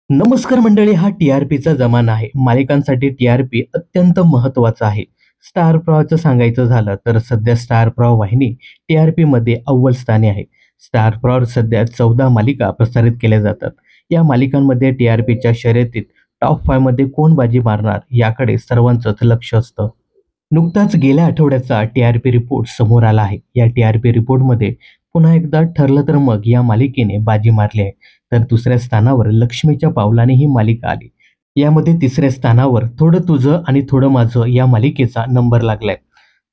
नमस्कार मंडळी, हा टी-आर-पीचा जमाना आहे. मालिकांसाठी टी-आर-पी अत्यंत महत्त्वाचा आहे. स्टार प्रवाहाचं सांगायचं झालं तर सध्या स्टार प्रवाह वाहिनी टी-आर-पीमध्ये अव्वल स्थानी आहे. स्टार प्रवाहावर सध्या 14 मालिका प्रसारित केल्या जातात. या मालिकांमध्ये टी-आर-पीच्या शर्यतीत टॉप 5 मध्ये कोण बाजी मारणार याकडे सर्वांचंच लक्ष असतं. नुकताच गेल्या आठवड्याचा टी-आर-पी रिपोर्ट समोर आला आहे. या टी-आर-पी रिपोर्टमध्ये पुन्हा एकदा ठरलं तर मग या मालिकेने बाजी मारली आहे. तर दुसऱ्या स्थानावर लक्ष्मीच्या पावलाने ही मालिका आली. यामध्ये तिसऱ्या स्थानावर थोडं तुझं आणि थोडं माझं या मालिकेचा नंबर लागलाय.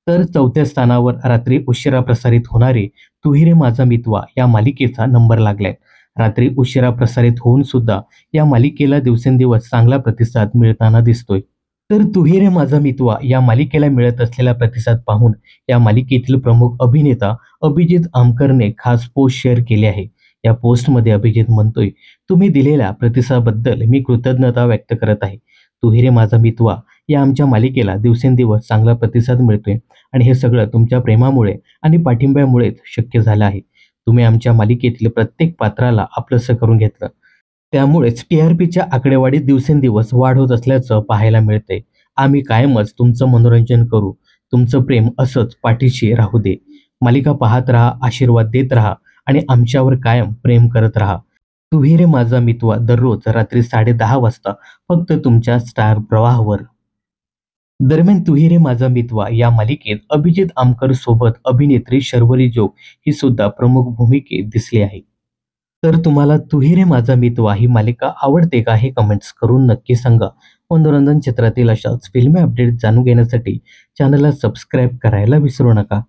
तर चौथ्या स्थानावर रात्री उशिरा प्रसारित होणारी तू रे माझा मितवा या मालिकेचा नंबर लागलाय. रात्री उशिरा प्रसारित होऊन सुद्धा या मालिकेला दिवसेंदिवस चांगला प्रतिसाद मिळताना दिसतोय. तर तू रे माझा मितवा या मालिकेला मिळत असलेला प्रतिसाद पाहून या मालिकेतील प्रमुख अभिनेता अभिजित आमकरने खास पोस्ट शेअर केली आहे. या पोस्टमध्ये अभिजित म्हणतोय, तुम्ही दिलेल्या प्रतिसादाबद्दल मी कृतज्ञता व्यक्त करत आहे. तू रे माझा मितवा या आमच्या मालिकेला दिवसेंदिवस चांगला प्रतिसाद मिळतोय आणि हे सगळं तुमच्या प्रेमामुळे आणि पाठिंब्यामुळेच शक्य झालं आहे. तुम्ही आमच्या मालिकेतील प्रत्येक पात्राला आपलंसं करून घेतलं. त्यामुळेच टी-आर-पीच्या आकडेवारीत दिवसेंदिवस वाढ होत असल्याचं पाहायला मिळतंय. आम्ही कायमच तुमचं मनोरंजन करू. तुमचं प्रेम असंच पाठीशी राहू दे. मालिका पाहत राहा, आशीर्वाद देत राहा आणि आमच्यावर कायम प्रेम करत राहा. तू रे माझा मितवा दररोज रात्री 10:30 वाजता फक्त तुमच्या स्टार प्रवाहावर. दरम्यान तू रे माझा मितवा या मालिकेत अभिजित आमकर सोबत अभिनेत्री शर्वरी जोग ही सुद्धा प्रमुख भूमिकेत दिसली आहे. तर तुम्हाला तू रे माझा मितवा ही मालिका आवडते का हे कमेंट्स करून नक्की सांगा. मनोरंजन क्षेत्रातील अशाच फिल्मी अपडेट जाणून घेण्यासाठी चॅनलला सबस्क्राईब करायला विसरू नका.